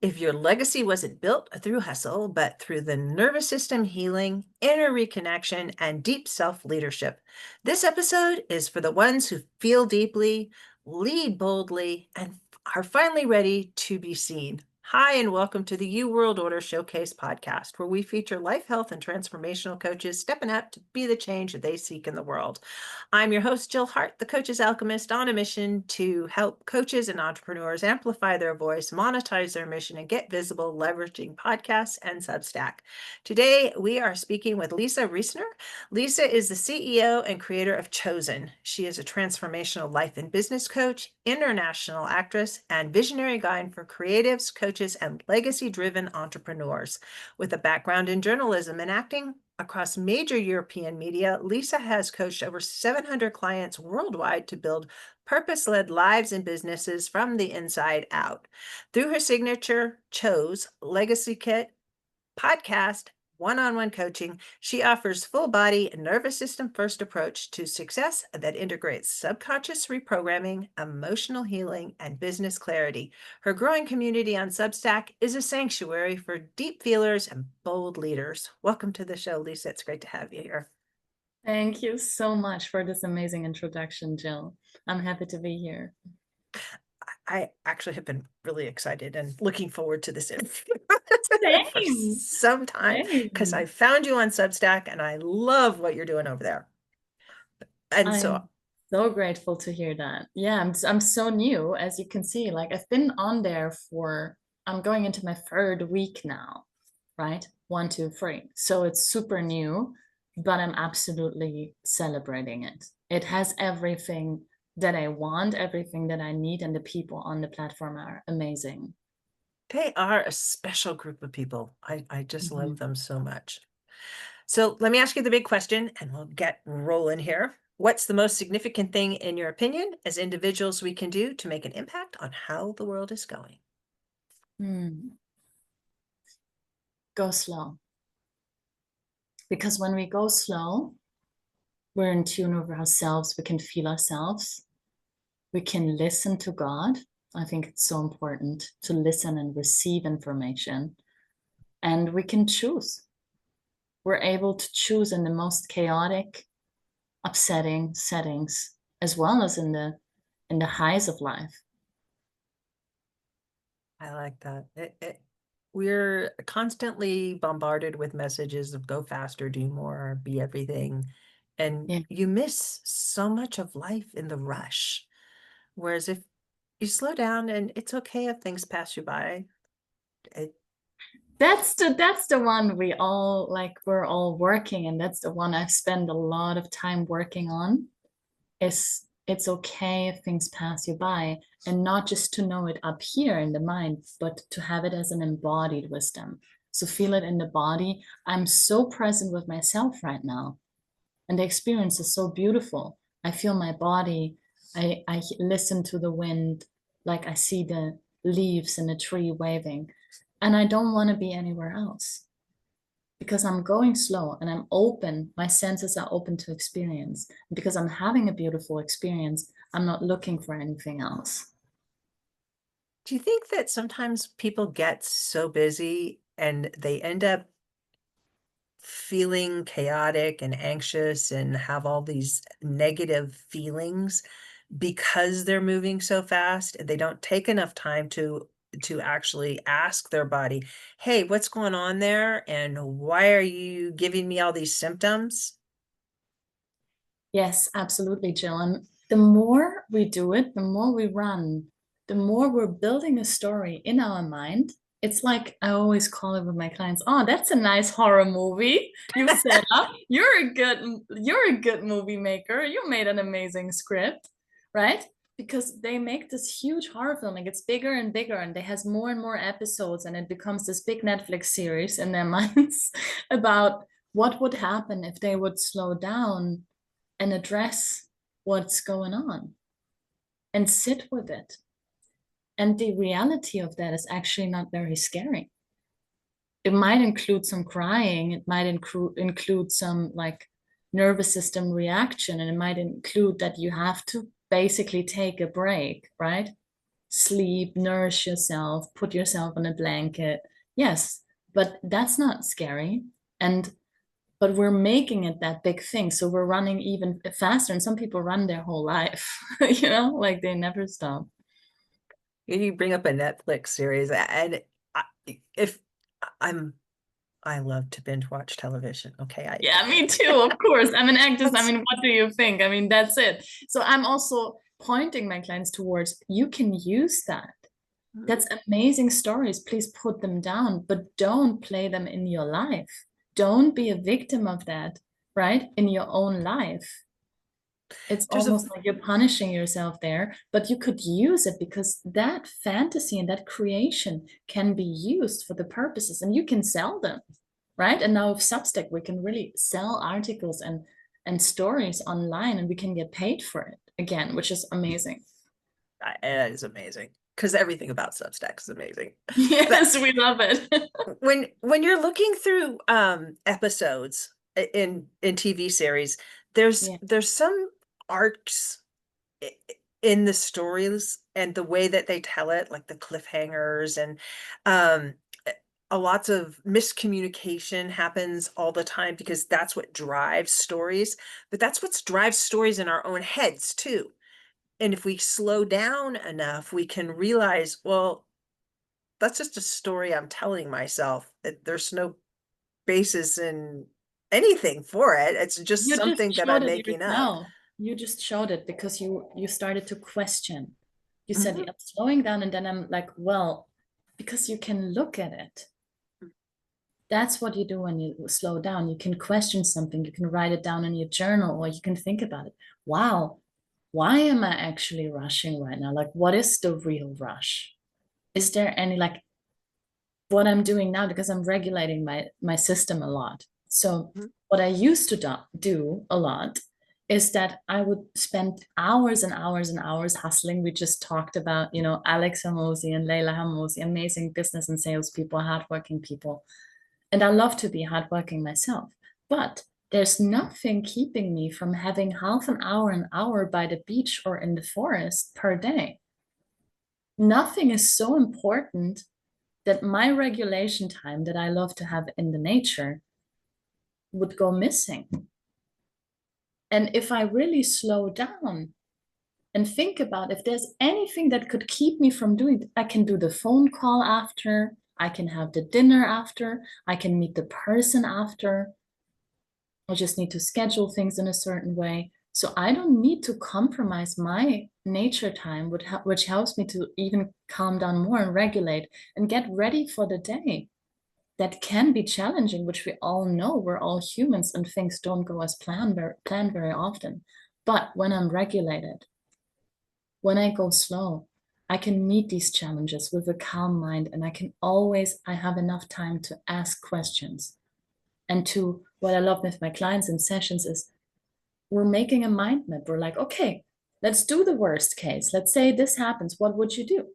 If your legacy wasn't built through hustle, but through the nervous system healing, inner reconnection, and deep self leadership, this episode is for the ones who feel deeply, lead boldly, and are finally ready to be seen. Hi, and welcome to the You World Order Showcase podcast, where we feature life, health, and transformational coaches stepping up to be the change that they seek in the world. I'm your host, Jill Hart, the Coach's Alchemist, on a mission to help coaches and entrepreneurs amplify their voice, monetize their mission, and get visible, leveraging podcasts and Substack. Today, we are speaking with Lisa Reisner. Lisa is the CEO and creator of Chosen. She is a transformational life and business coach, international actress, and visionary guide for creatives, coaches, and legacy-driven entrepreneurs. With a background in journalism and acting, across major European media, Lisa has coached over 700 clients worldwide to build purpose-led lives and businesses from the inside out. Through her signature Chose Legacy Kit podcast, one-on-one coaching, she offers full-body nervous system first approach to success that integrates subconscious reprogramming, emotional healing, and business clarity. Her growing community on Substack is a sanctuary for deep feelers and bold leaders. Welcome to the show, Lisa. It's great to have you here. Thank you so much for this amazing introduction, Jill. I'm happy to be here. I actually have been really excited and looking forward to this interview for Same. some time because I Same. found you on Substack and I love what you're doing over there. And so I'm so grateful to hear that. Yeah, I'm so new, as you can see. Like I've been on there I'm going into my third week now, right? 1, 2, 3. So it's super new, but I'm absolutely celebrating it. It has everything that I want, everything that I need, and the people on the platform are amazing. they are a special group of people. I just Mhm. love them so much. So let me ask you the big question and we'll get rolling here. What's the most significant thing, in your opinion, as individuals we can do to make an impact on how the world is going? Go slow. Because when we go slow, we're in tune with ourselves. We can feel ourselves. We can listen to God. I think it's so important to listen and receive information. And we can choose. We're able to choose in the most chaotic, upsetting settings, as well as in the highs of life. I like that. We're constantly bombarded with messages of go faster, do more, be everything. And Yeah. you miss so much of life in the rush. Whereas if you slow down and it's okay if things pass you by. It, That's the one we're all working, and that's the one I've spent a lot of time working on. It's okay if things pass you by, and not just to know it up here in the mind, but to have it as an embodied wisdom. So feel it in the body. I'm so present with myself right now, and the experience is so beautiful. I feel my body. I listen to the wind, like I see the leaves in the tree waving, and I don't want to be anywhere else because I'm going slow and I'm open. My senses are open to experience. Because I'm having a beautiful experience, I'm not looking for anything else. do you think that sometimes people get so busy and they end up feeling chaotic and anxious and have all these negative feelings because they're moving so fast and they don't take enough time to actually ask their body, hey, what's going on there and why are you giving me all these symptoms? Yes, absolutely, Jill. And the more we do it, the more we run, the more we're building a story in our mind. It's like I always call it with my clients, oh, that's a nice horror movie you set up. You're a good movie maker. You made an amazing script, right? Because they make this huge horror film. It gets bigger and bigger, and it has more and more episodes, and it becomes this big Netflix series in their minds about what would happen if they would slow down and address what's going on and sit with it. And the reality of that is actually not very scary. It might include some crying, it might include some like nervous system reaction, and it might include that you have to basically take a break, right? sleep, nourish yourself, put yourself on a blanket. Yes, but that's not scary. And but we're making it that big thing. So we're running even faster. And some people run their whole life, like they never stop. You bring up a Netflix series, and I, if I'm, I love to binge watch television. Okay, Yeah, me too, of course. I'm an actress. I that's mean, what do you think? I mean, that's it. So I'm also pointing my clients towards you can use that. That's amazing stories. Please put them down, but don't play them in your life. Don't be a victim of that, right? In your own life. It's there's a almost like you're punishing yourself there, but you could use it because that fantasy and that creation can be used for the purposes and you can sell them, right? And now with Substack, we can really sell articles and stories online and we can get paid for it again, which is amazing. It is amazing because everything about Substack is amazing. But Yes, we love it. when you're looking through episodes in TV series, Yeah. there's some arcs in the stories and the way that they tell it, like the cliffhangers and um a lots of miscommunication happens all the time because that's what drives stories, but that's what drives stories in our own heads too. And if we slow down enough, we can realize, well, that's just a story I'm telling myself. There's no basis in anything for it. It's just You just something that showed I'm it making up. yourself. You just showed it because you started to question. You said, Mhm. I'm slowing down, and then I'm like, well, because you can look at it. That's what you do when you slow down. You can question something, you can write it down in your journal, or you can think about it. Wow, why am I actually rushing right now? Like, what is the real rush? Is there any like what I'm doing now because I'm regulating my system a lot. So Mhm. what I used to do a lot is that I would spend hours and hours and hours hustling. We just talked about, Alex Hamosi and Leila Hamosi, amazing business and sales people, hardworking people. And I love to be hardworking myself. But there's nothing keeping me from having half an hour by the beach or in the forest per day. Nothing is so important that my regulation time that I love to have in the nature would go missing. And if I really slow down and think about if there's anything that could keep me from doing it, I can do the phone call after, I can have the dinner after, I can meet the person after. I just need to schedule things in a certain way. So I don't need to compromise my nature time, which helps me to even calm down more and regulate and get ready for the day. That can be challenging, which we all know. We're all humans and things don't go as planned very often. But when I'm regulated, when I go slow, I can meet these challenges with a calm mind and I have enough time to ask questions. And to what I love with my clients in sessions is we're making a mind map. We're like, okay, let's do the worst case. Let's say this happens. What would you do?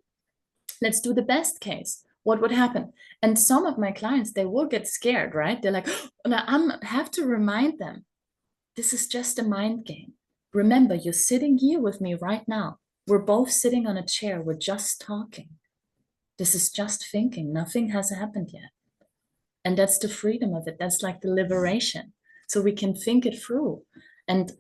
Let's do the best case. What would happen? And some of my clients, they will get scared, right? They're like, and I have to remind them, this is just a mind game. Remember, you're sitting here with me right now. We're both sitting on a chair. We're just talking. This is just thinking. Nothing has happened yet. And that's the freedom of it. That's like the liberation. So we can think it through. And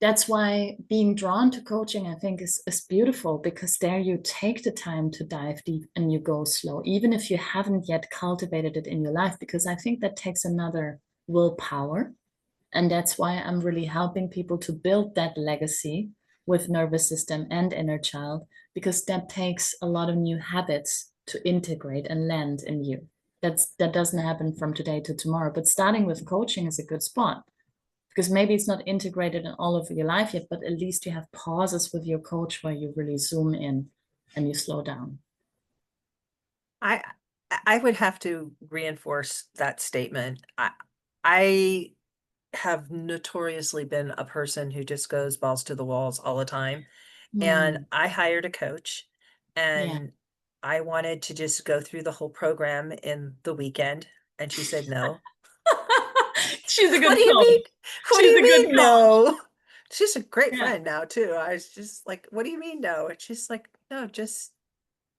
that's why being drawn to coaching, I think, is beautiful because there you take the time to dive deep and you go slow, even if you haven't yet cultivated it in your life, because I think that takes another willpower. And that's why I'm really helping people to build that legacy with nervous system and inner child, because that takes a lot of new habits to integrate and land in you. That doesn't happen from today to tomorrow, but starting with coaching is a good spot because maybe it's not integrated in all of your life yet, but at least you have pauses with your coach where you really zoom in and you slow down. I I would have to reinforce that statement. I have notoriously been a person who just goes balls to the walls all the time. And Mm, I hired a coach yeah. and I wanted to just go through the whole program in the weekend. And she said, no. She's a What good do you mean? coach. What do She's you a good mean, coach. no? She's a great Yeah. friend now, too. I was just like, what do you mean, no? And she's like, no, just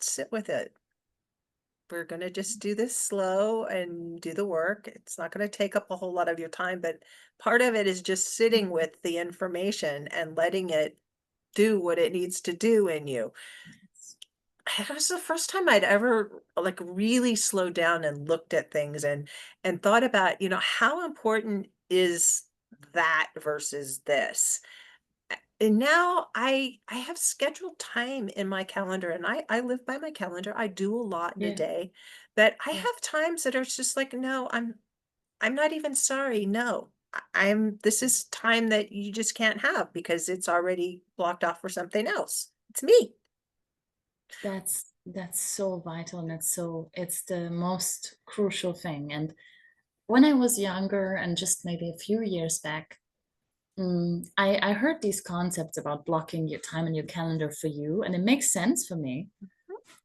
sit with it. We're going to just do this slow and do the work. It's not going to take up a whole lot of your time, but part of it is just sitting with the information and letting it do what it needs to do in you. It was the first time I'd ever like really slowed down and looked at things and thought about, how important is that versus this? And now I have scheduled time in my calendar, and I live by my calendar. I do a lot in a Yeah, day, but I yeah. have times that are just like, no, I'm not even sorry. No. This is time that you just can't have because it's already blocked off for something else. It's me. That's so vital, and it's the most crucial thing. And when I was younger and just maybe a few years back, I heard these concepts about blocking your time in your calendar for you, and it makes sense for me.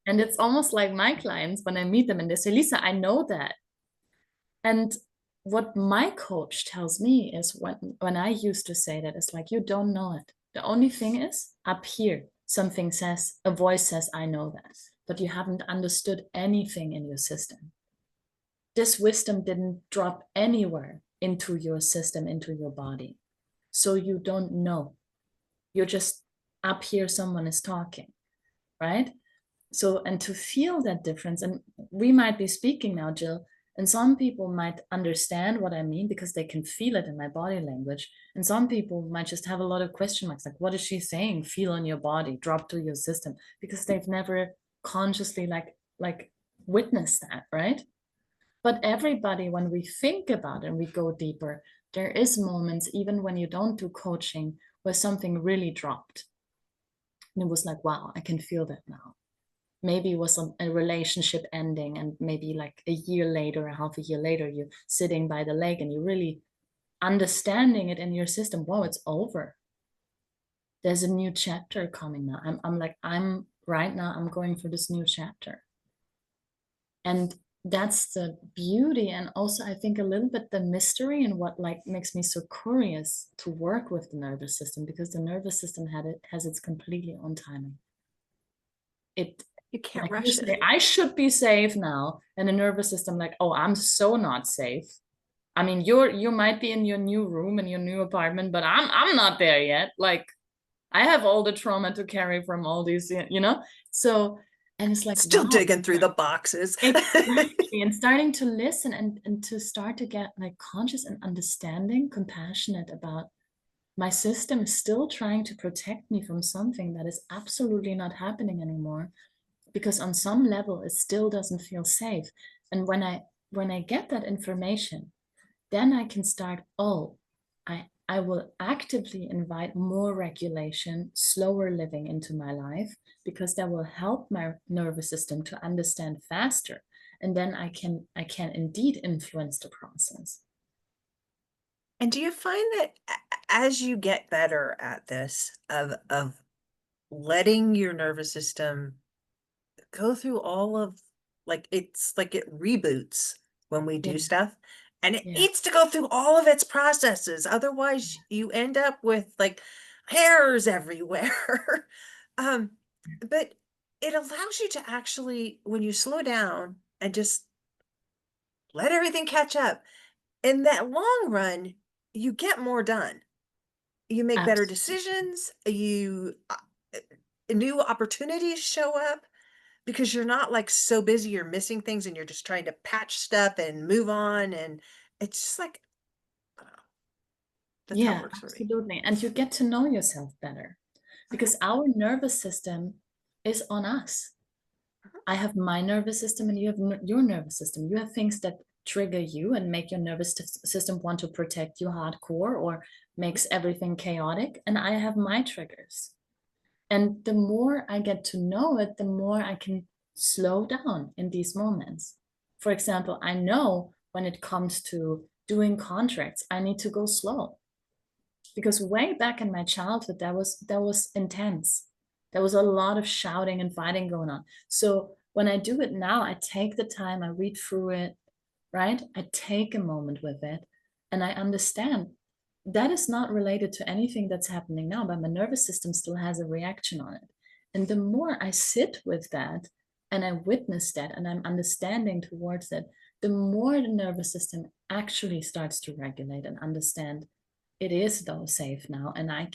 And it's almost like my clients when I meet them and they say, Lisa, I know that. And what my coach tells me is when I used to say that, it's like, you don't know it. The only thing is up here, something says, a voice says, I know that, but you haven't understood anything in your system. This wisdom didn't drop anywhere into your system, into your body. So you don't know. You're just up here, someone is talking, right? So, and to feel that difference, and we might be speaking now, Jill, and some people might understand what I mean because they can feel it in my body language. And some people might just have a lot of question marks, like, what is she saying? Feel in your body, drop to your system, because they've never consciously like witnessed that, right? But everybody, when we think about it and we go deeper, there is moments, even when you don't do coaching, where something really dropped. And it was like, wow, I can feel that now. Maybe it was a relationship ending, and maybe like a year later, a half a year later, you're sitting by the lake and you're really understanding it in your system. Wow, it's over. There's a new chapter coming now. I'm right now, I'm going for this new chapter. And that's the beauty, and also I think a little bit the mystery, and what like makes me so curious to work with the nervous system, because the nervous system has its completely own timing. It, You can't like you rush say, it. I should be safe now, and the nervous system like, oh, I'm so not safe. I mean, you might be in your new room in your new apartment, but I'm not there yet. Like, I have all the trauma to carry from all these, so, and it's like, Still wow. digging through the boxes. Exactly. And starting to listen, and to start to get like conscious and understanding, compassionate about my system is still trying to protect me from something that is absolutely not happening anymore, because on some level it still doesn't feel safe. And when I get that information, then I can start, oh, I will actively invite more regulation, slower living into my life, because that will help my nervous system to understand faster. And then I can indeed influence the process. And do you find that as you get better at this of letting your nervous system go through all of like it's like it reboots when we Yeah, do stuff and it yeah, needs to go through all of its processes, otherwise you end up with like hairs everywhere. um but it allows you to actually, when you slow down and just let everything catch up, in that long run you get more done. You make better absolutely. decisions, you new opportunities show up because you're not like so busy you're missing things and you're just trying to patch stuff and move on, and it's just like, I don't know, that's how it Yeah, works for me. absolutely. And you get to know yourself better, Mhm, because our nervous system is on us. mhm. I have my nervous system and you have your nervous system. You have things that trigger you and make your nervous system want to protect you hardcore, or makes everything chaotic. And I have my triggers. And the more I get to know it, the more I can slow down in these moments. For example, I know when it comes to doing contracts, I need to go slow, because way back in my childhood, that was intense. There was a lot of shouting and fighting going on. So when I do it now, I take the time, I read through it, right? I take a moment with it, and I understand that is not related to anything that's happening now, but my nervous system still has a reaction on it. And the more I sit with that, and I witness that and I'm understanding towards it, the more the nervous system actually starts to regulate and understand it is though safe now, and I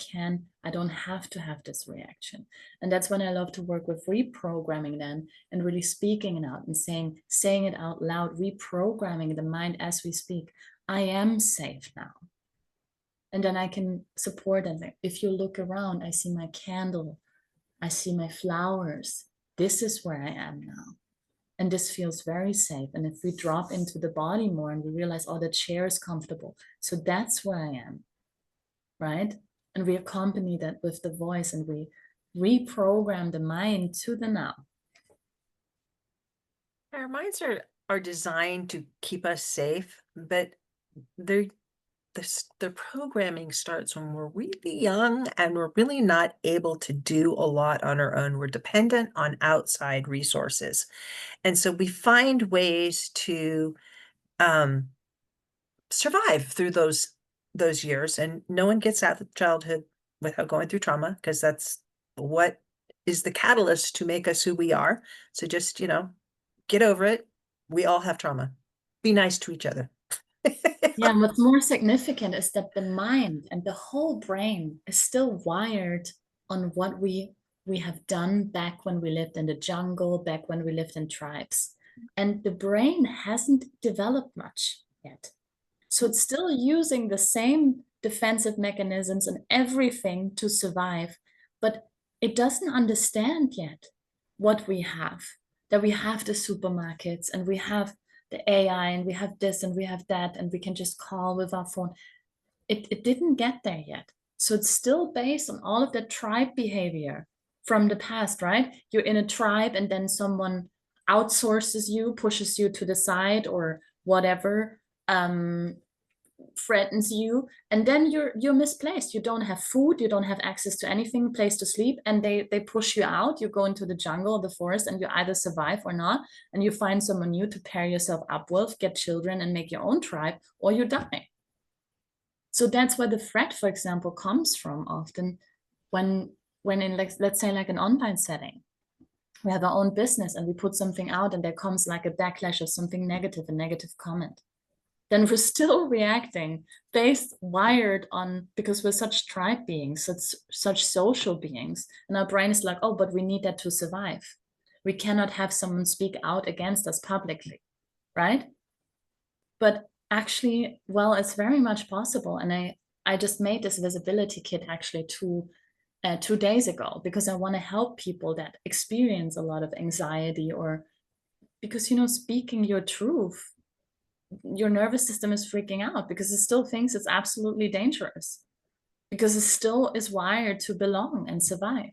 don't have to have this reaction. And that's when I love to work with reprogramming then, and really speaking it out and saying it out loud, reprogramming the mind as we speak. I am safe now. And then I can support them. If you look around, I see my candle, I see my flowers. This is where I am now. And this feels very safe. And if we drop into the body more and we realize, oh, the chair is comfortable. So that's where I am, right? And we accompany that with the voice and we reprogram the mind to the now. Our minds are designed to keep us safe, but they're the programming starts when we're really young and we're really not able to do a lot on our own. We're dependent on outside resources. And so we find ways to survive through those years. And no one gets out of childhood without going through trauma, because that's what is the catalyst to make us who we are. So just, get over it. We all have trauma. Be nice to each other. Yeah, and what's more significant is that the mind and the whole brain is still wired on what we have done back when we lived in the jungle, back when we lived in tribes. And the brain hasn't developed much yet. So it's still using the same defensive mechanisms and everything to survive, but it doesn't understand yet what we have, that we have the supermarkets and we have the AI and we have this and we have that and we can just call with our phone. It didn't get there yet. So it's still based on all of that tribe behavior from the past, right? You're in a tribe and then someone outsources you, pushes you to the side or whatever, threatens you, and then you're misplaced. You don't have food, you don't have access to anything, place to sleep, and they push you out. You go into the jungle, the forest, and you either survive or not, and you find someone new to pair yourself up with, get children and make your own tribe, or you die. So that's where the threat, for example, comes from often when in, like, let's say like an online setting, we have our own business and we put something out and there comes like a backlash of something negative, a negative comment, then we're still reacting based wired on, because we're such tribe beings, such social beings, and our brain is like, oh, but we need that to survive. We cannot have someone speak out against us publicly, right? But actually, well, it's very much possible. And I just made this visibility kit actually 2 days ago, because I want to help people that experience a lot of anxiety, or because, speaking your truth, your nervous system is freaking out because it still thinks it's absolutely dangerous, because it still is wired to belong and survive.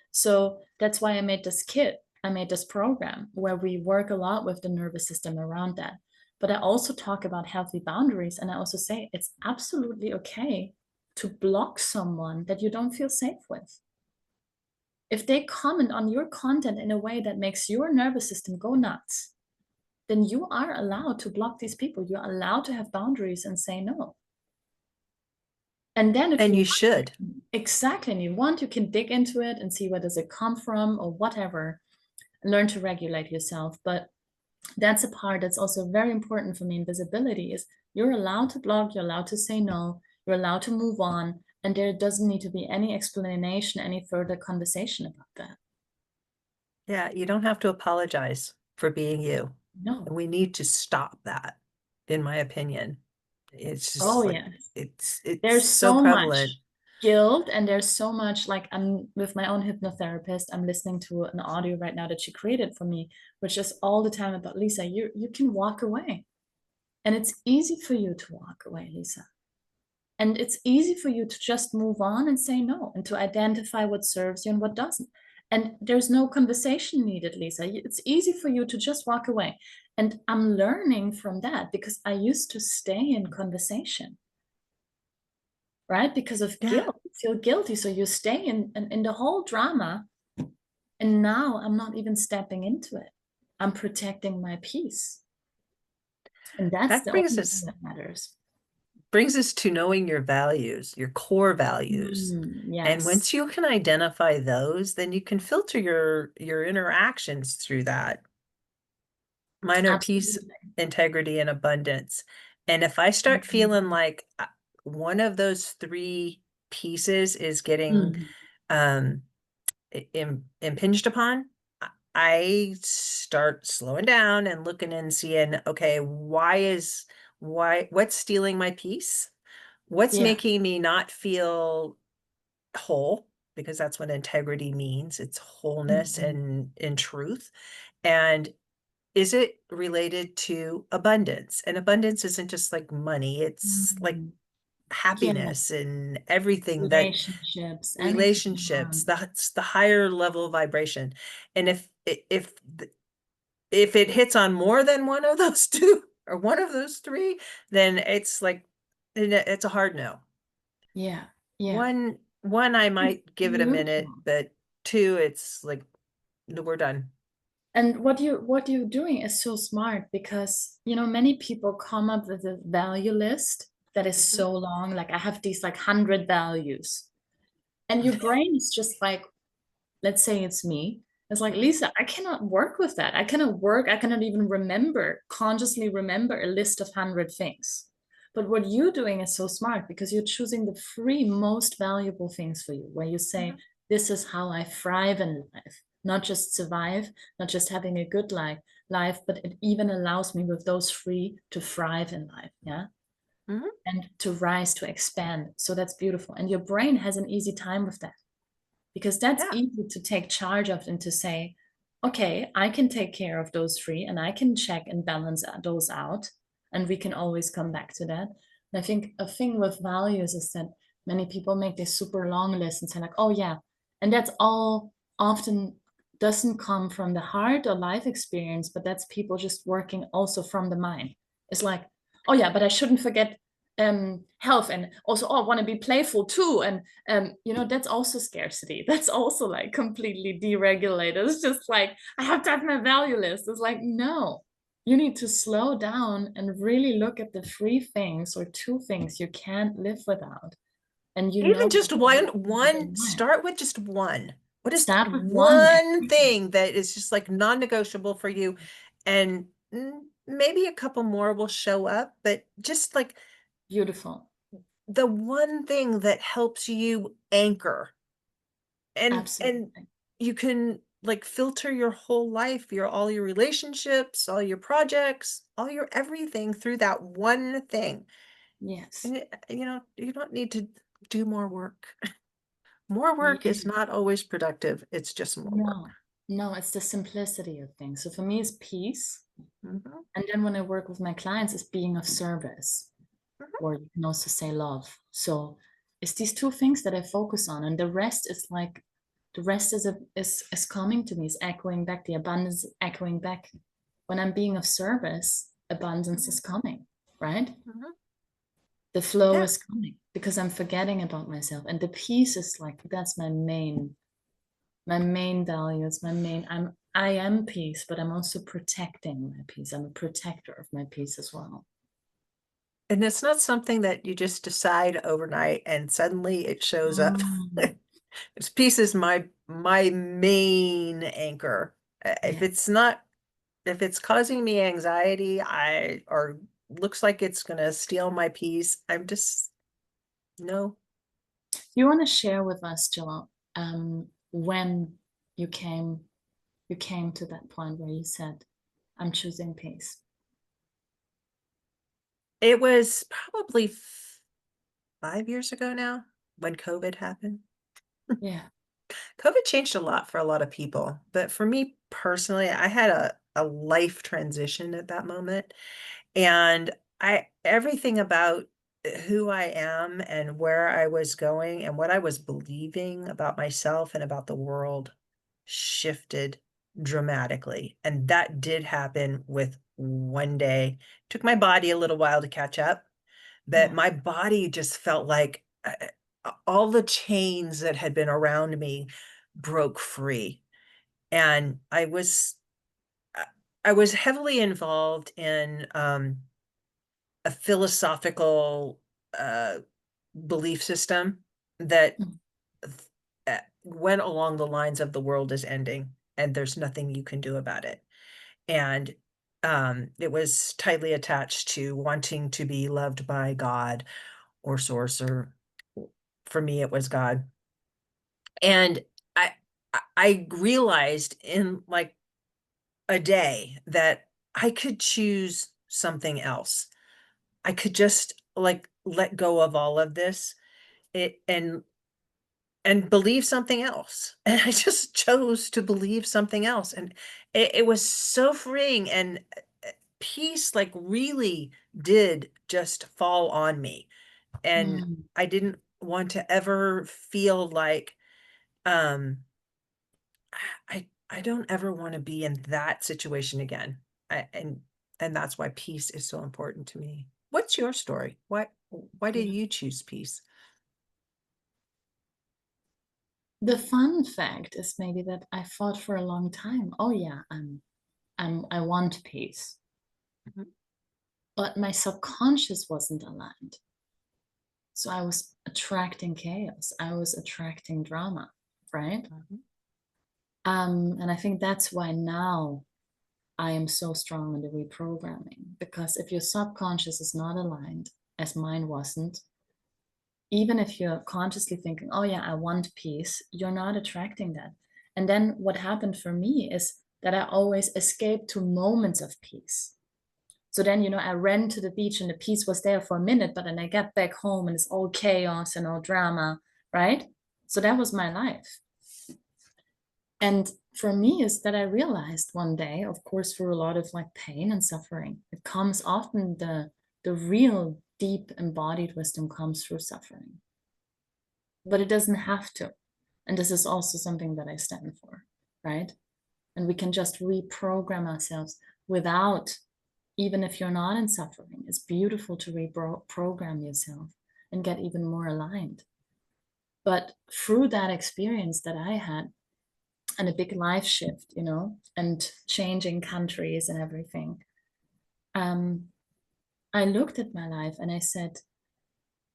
So that's why I made this kit. I made this program where we work a lot with the nervous system around that. But I also talk about healthy boundaries. And I also say it's absolutely okay to block someone that you don't feel safe with. If they comment on your content in a way that makes your nervous system go nuts, then you are allowed to block these people. You're allowed to have boundaries and say no. And then if you should. Exactly. And you want, you can dig into it and see where does it come from or whatever, and learn to regulate yourself. But that's a part that's also very important for me in visibility, is you're allowed to block, you're allowed to say no, you're allowed to move on. And there doesn't need to be any explanation, any further conversation about that. Yeah, you don't have to apologize for being you. No. And we need to stop that, in my opinion. It's just Oh, like yeah. it's There's so so much prevalent. guilt, and there's so much, like, I'm with my own hypnotherapist, I'm listening to an audio right now that she created for me, which is all the time about, Lisa, you can walk away. And it's easy for you to walk away, Lisa. And it's easy for you to just move on and say no, and to identify what serves you and what doesn't. And there's no conversation needed, Lisa. It's easy for you to just walk away. And I'm learning from that, because I used to stay in conversation, right? Because of guilt, you feel guilty. So you stay in the whole drama. And now I'm not even stepping into it. I'm protecting my peace. And that's That the brings only thing us that matters. brings us to knowing your values, your core values. And Yes, once you can identify those, then you can filter your interactions through that. Mine are peace, absolutely. integrity, and abundance. And if I start feeling Mhm. like one of those three pieces is getting Mhm. um impinged upon, I start slowing down and looking and seeing, okay, what's stealing my peace? What's Yeah. making me not feel whole? Because that's what integrity means. It's wholeness Mhm. and in truth. And is it related to abundance? And abundance isn't just like money, it's like Mhm. Yeah, happiness and everything that relationships, anything you relationships, want. that's the higher level vibration. And if it hits on more than one of those two or one of those three, then it's like it's a hard no. Yeah, yeah. One I It's might give it a minute, beautiful. but two, it's like we're done. And what you're doing is so smart because many people come up with a value list that is Mhm. so long. Like I have these like 100 values, and your brain is just like, let's say it's me. It's like, Mhm. Lisa, I cannot work with that. I cannot even consciously remember a list of 100 things. But what you're doing is so smart because you're choosing the three most valuable things for you, where you say, Mhm. this is how I thrive in life, not just survive, not just having a good life, but it even allows me with those three to thrive in life. Yeah. Mhm. And to rise, to expand. So that's beautiful. And your brain has an easy time with that because that's Yeah. easy to take charge of and to say, okay, I can take care of those three and I can check and balance those out. And we can always come back to that. And I think a thing with values is that many people make this super long list and say, like, oh, yeah. And that's all often doesn't come from the heart or life experience, but that's people just working also from the mind. It's like, oh, yeah, but I shouldn't forget health, and also, oh, I want to be playful too, and that's also scarcity. That's also like completely deregulated. It's just like I have to have my value list. It's like, no, you need to slow down and really look at the three things or two things you can't live without, and Even just one. start with just one. What is that Start with one. one thing that is just like non-negotiable for you? And maybe a couple more will show up, but just like Beautiful. the one thing that helps you anchor and Absolutely. you can like filter your whole life, your all your relationships, all your projects, all your everything through that one thing. Yes. And you don't need to do more work. More work is Yeah. not always productive. It's just more work. No, no, it's the simplicity of things. So for me, it's peace. Mhm. And then when I work with my clients, it's being of service, Mhm. or you can also say love. So it's these two things that I focus on, and the rest is like the rest is coming to me, is echoing back. The abundance is echoing back. When I'm being of service, abundance Mhm. is coming, right? Mhm. The flow Yeah. is coming because I'm forgetting about myself. And the peace is like that's my main value. It's I am peace, but I'm also protecting my peace. I'm a protector of my peace as well. And it's not something that you just decide overnight and suddenly it shows up. Mm, This piece is my main anchor. If yeah. it's not, if it's causing me anxiety, I or looks like it's gonna steal my peace, I'm just no. You want to share with us, Jill, when you came to that point where you said, "I'm choosing peace." It was probably 5 years ago now when COVID happened. Yeah, COVID changed a lot for a lot of people, but for me personally, I had a life transition at that moment. And I everything about who I am and where I was going and what I was believing about myself and about the world shifted dramatically. And that did happen with one day. Took my body a little while to catch up, but yeah. my body just felt like all the chains that had been around me broke free. And I was heavily involved in a philosophical uh, belief system that Mm. went along the lines of the world is ending and there's nothing you can do about it. And it was tightly attached to wanting to be loved by God or source, or for me, it was God. And I realized in like a day that I could choose something else. I could just like let go of all of this it, and believe something else. And I just chose to believe something else. And it was so freeing, and peace like really did just fall on me. And Mm. I didn't want to ever feel like um I don't ever want to be in that situation again. I, and that's why peace is so important to me. What's your story? Why did Yeah. you choose peace? The fun fact is maybe that I thought for a long time, oh yeah, I want peace. Mhm, But my subconscious wasn't aligned. So I was attracting chaos. I was attracting drama, right? mhm, And I think that's why now I am so strong in the reprogramming, because if your subconscious is not aligned, as mine wasn't, even if you're consciously thinking, oh yeah, I want peace, you're not attracting that. And then what happened for me is that I always escaped to moments of peace. So then, I ran to the beach and the peace was there for a minute, but then I get back home and it's all chaos and all drama, right? So that was my life. And for me is that I realized one day, of course, through a lot of like pain and suffering, it comes often the real deep embodied wisdom comes through suffering, but it doesn't have to. And this is also something that I stand for, right? And we can just reprogram ourselves without, even if you're not in suffering. It's beautiful to reprogram yourself and get even more aligned. But through that experience that I had, and a big life shift, and changing countries and everything, um, I looked at my life and I said,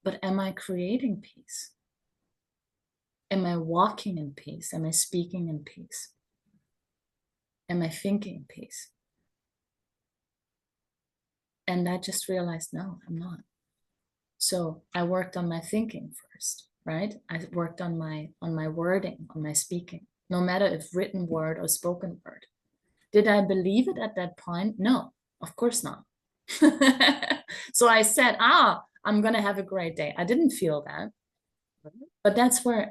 but am I creating peace? Am I walking in peace? Am I speaking in peace? Am I thinking in peace? And I just realized, no, I'm not. So I worked on my thinking first, right? I worked on my wording, on my speaking, no matter if written word or spoken word. Did I believe it at that point? No, of course not. So I said, I'm gonna have a great day. I didn't feel that, but that's where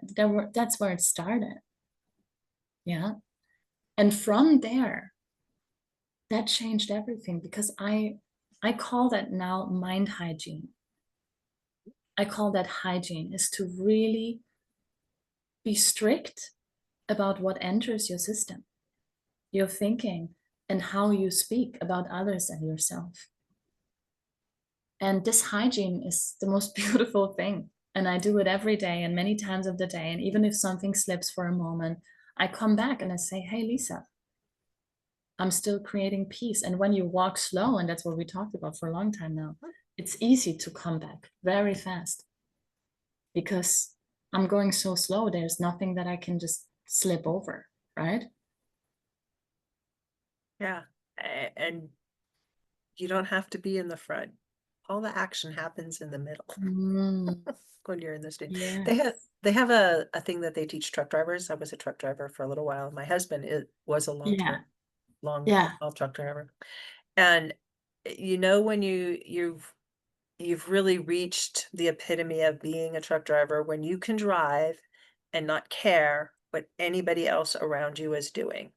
it started. Yeah. And from there, that changed everything because I call that now mind hygiene. I call that hygiene is to really be strict about what enters your system, your thinking, and how you speak about others and yourself. And this hygiene is the most beautiful thing. And I do it every day and many times of the day. And even if something slips for a moment, I come back and I say, hey, Lisa, I'm still creating peace. And when you walk slow, and that's what we talked about for a long time now, it's easy to come back very fast because I'm going so slow. There's nothing that I can just slip over, right? yeah. And you don't have to be in the front. All the action happens in the middle Mm, when you're in the state. They have yes. they have a thing that they teach truck drivers. I was a truck driver for a little while. My husband was a Yeah. long Yeah. haul truck driver. And when you've really reached the epitome of being a truck driver when you can drive and not care what anybody else around you is doing.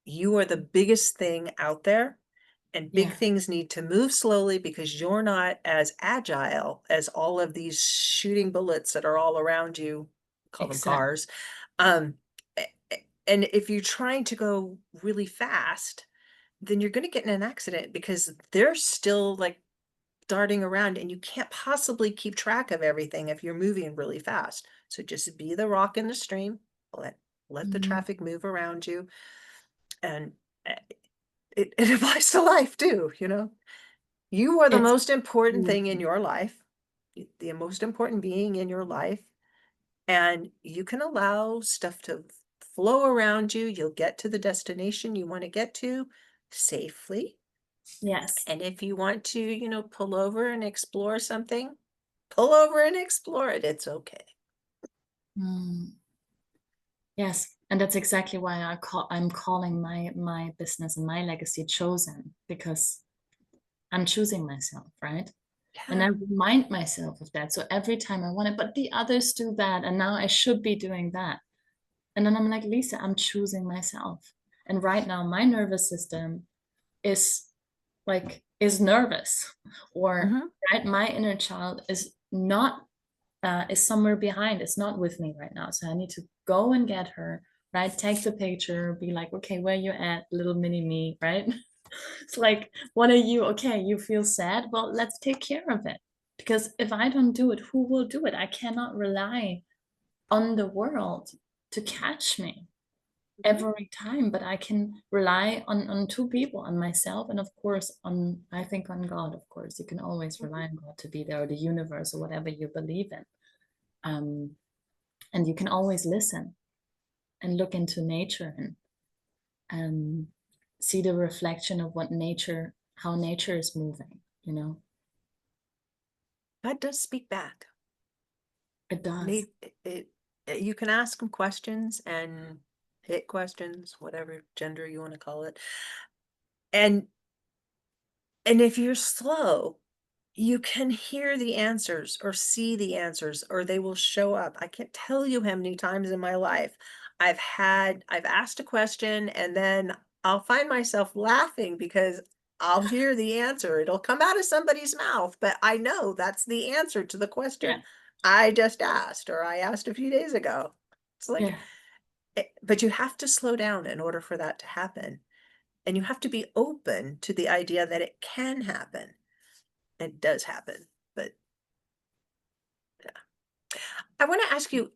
You are the biggest thing out there, and big Yeah. things need to move slowly because you're not as agile as all of these shooting bullets that are all around you, call them Exactly. cars. And if you're trying to go really fast, then you're going to get in an accident because they're still like darting around and you can't possibly keep track of everything if you're moving really fast. So just be the rock in the stream, let the Mhm. traffic move around you, and uh, it applies to life too. You are the It's most important thing in beautiful. your life. the most important being in your life, and you can allow stuff to flow around you. You'll get to the destination you want to get to safely. Yes. And if you want to, pull over and explore something, pull over and explore it. It's okay. Mm. Yes. And that's exactly why I'm calling my business and my legacy chosen, because I'm choosing myself, right? And I Yeah. remind myself of that. So every time I want it, but the others do that, and now I should be doing that. And then I'm like, Lisa, I'm choosing myself. And right now, my nervous system is is nervous, or Hmm. right, my inner child is not is somewhere behind. It's not with me right now. So I need to go and get her, right? Take the picture, be like, okay, where you at, little mini me, right? It's like, what are you? Okay, you feel sad. Well, let's take care of it. Because if I don't do it, who will do it? I cannot rely on the world to catch me Hmm. every time, but I can rely on two people, on myself, and of course on, I think, on God. Of course, you can always rely on God to be there, or the universe, or whatever you believe in. And you can always listen and look into nature and um, see the reflection of how nature is moving. God does speak back. It does. Need you can ask him questions and hit questions, whatever gender you want to call it. And if you're slow, you can hear the answers or see the answers, or they will show up. I can't tell you how many times in my life I've asked a question, and then I'll find myself laughing because I'll hear the answer. It'll come out of somebody's mouth, but I know that's the answer to the Yeah, question I just asked, or I asked a few days ago. It's like, yeah, but you have to slow down in order for that to happen. And you have to be open to the idea that it can happen. It does happen, but I want to ask you,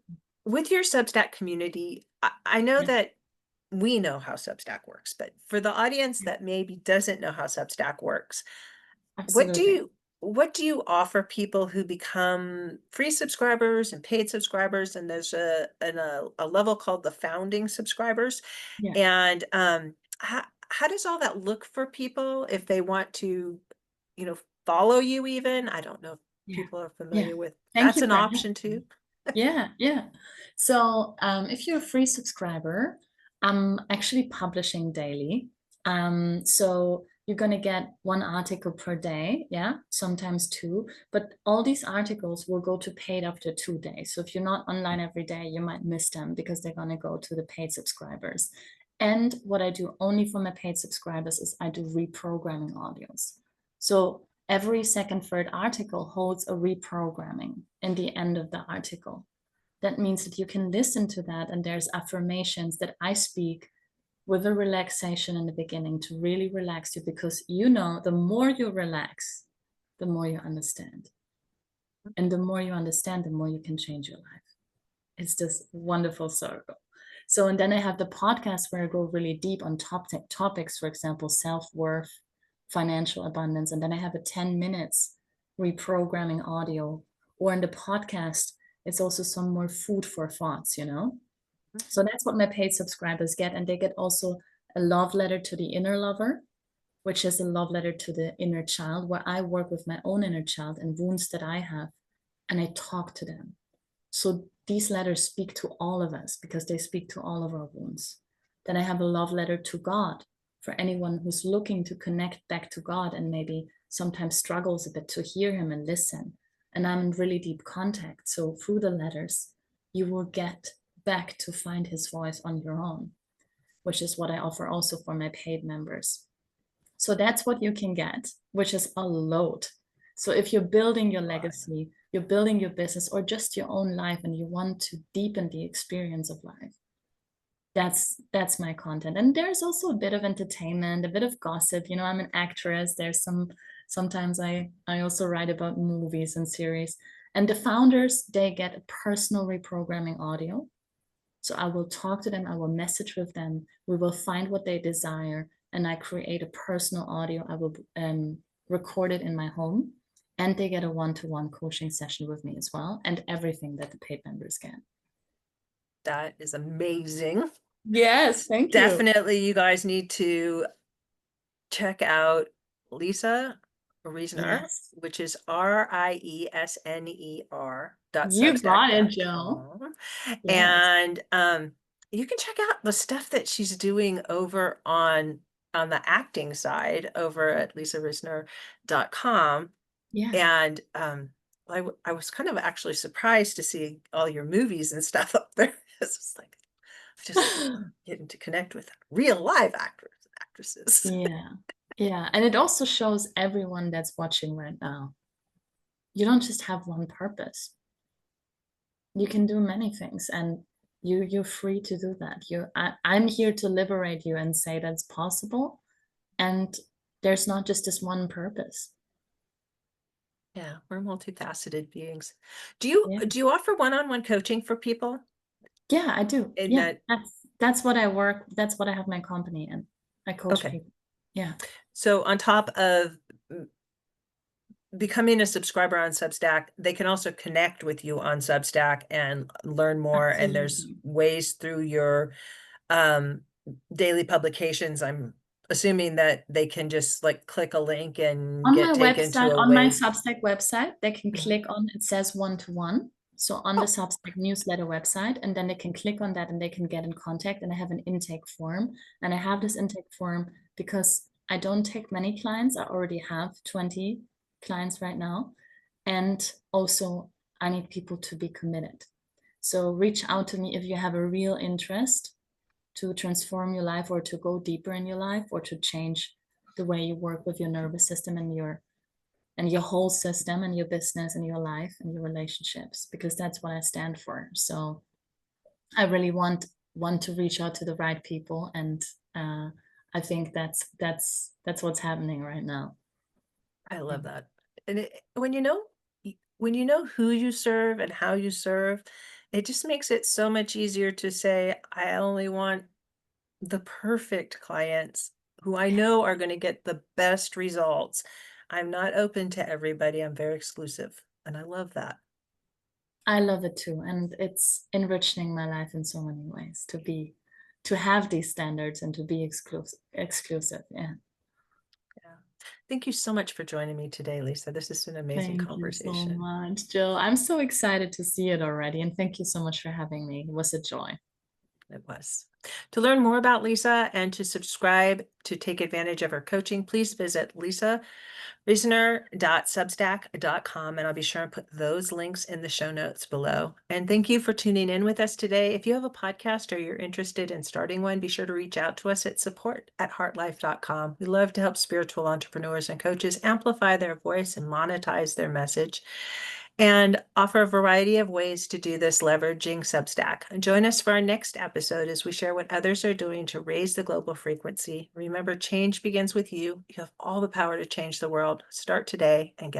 with your Substack community, I know yeah, that we know how Substack works, but for the audience that maybe doesn't know how Substack works, what do absolutely. you what do you offer people who become free subscribers and paid subscribers? And there's a level called the founding subscribers. Yeah, And how does all that look for people if they want to, follow you even? I don't know if yeah, people are yeah. familiar with Thank that's you an for option asking. too. Yeah, yeah. So if you're a free subscriber, I'm actually publishing daily. So you're gonna get one article per day, yeah, sometimes two, but all these articles will go to paid after 2 days. So if you're not online every day, you might miss them because they're gonna go to the paid subscribers. And what I do only for my paid subscribers is I do reprogramming audios. So every second, third article holds a reprogramming in the end of the article. That means that you can listen to that, and there's affirmations that I speak with a relaxation in the beginning to really relax you, because the more you relax, the more you understand. And the more you understand, the more you can change your life. It's this wonderful circle. So, and then I have the podcast where I go really deep on topics, for example, self-worth, financial abundance. And then I have a 10 minutes reprogramming audio. Or in the podcast, it's also some more food for thoughts. So that's what my paid subscribers get. And they get also a love letter to the inner lover, which is a love letter to the inner child, where I work with my own inner child and wounds that I have, and I talk to them. So these letters speak to all of us because they speak to all of our wounds. Then I have a love letter to God for anyone who's looking to connect back to God and maybe sometimes struggles a bit to hear Him and listen. And I'm in really deep contact. So through the letters, you will get back to find His voice on your own, which is what I offer also for my paid members. So that's what you can get, which is a load. So if you're building your legacy, you're building your business, or just your own life, and you want to deepen the experience of life, that's my content. And there's also a bit of entertainment, a bit of gossip. I'm an actress. There's sometimes I also write about movies and series. And the founders, they get a personal reprogramming audio. So I will talk to them, I will message with them, we will find what they desire, and I create a personal audio. I will record it in my home, and they get a one-to-one coaching session with me as well, and everything that the paid members get. That is amazing. Yes, thank you. Definitely, you guys need to check out Lisa Reisner, Yes. which is RIESNER You got it, Jill. .substack.com. Yes. And you can check out the stuff that she's doing over on the acting side over at lisarisner.com. Yeah. And I was kind of actually surprised to see all your movies and stuff up there. It's just like, I just getting to connect with real live actors and actresses. Yeah. Yeah. And it also shows everyone that's watching right now. You don't just have one purpose. You can do many things, and you're free to do that. I'm here to liberate you and say that's possible. And there's not just this one purpose. Yeah, we're multifaceted beings. Yeah. Do you offer one-on-one coaching for people Yeah, I do. in Yeah. that? That's what I work. That's what I have my company in. I coach Okay. people. Yeah. So on top of becoming a subscriber on Substack, they can also connect with you on Substack and learn more. And there's Absolutely. ways through your daily publications. I'm assuming that they can just like click a link and On my get taken to website, a on my way. Substack website, they can Mhm. click on it says one-to-one. So on the Oh, Substack newsletter website, and then they can click on that and they can get in contact. And I have an intake form. And I have this intake form because I don't take many clients. I already have 20 clients right now. And also, I need people to be committed. So reach out to me if you have a real interest to transform your life, or to go deeper in your life, or to change the way you work with your nervous system and your whole system and your business and your life and your relationships, because that's what I stand for. So I really want to reach out to the right people, and I think that's what's happening right now. I Yeah. love that. And when you know who you serve and how you serve, it just makes it so much easier to say, I only want the perfect clients who I know are going to get the best results. I'm not open to everybody. I'm very exclusive. And I love that. I love it too, and it's enriching my life in so many ways to have these standards and to be exclusive. Yeah. Yeah. Thank you so much for joining me today, Lisa. This has been an amazing Thank you so conversation. much, Jill. I'm so excited to see it already, and thank you so much for having me. It was a joy. It was. To learn more about Lisa and to subscribe to take advantage of her coaching, please visit lisareisner.substack.com, and I'll be sure and put those links in the show notes below. And thank you for tuning in with us today. If you have a podcast or you're interested in starting one, be sure to reach out to us at support@heartlife.com. We love to help spiritual entrepreneurs and coaches amplify their voice and monetize their message, and offer a variety of ways to do this leveraging Substack. And join us for our next episode as we share what others are doing to raise the global frequency. Remember, change begins with you. You have all the power to change the world. Start today and get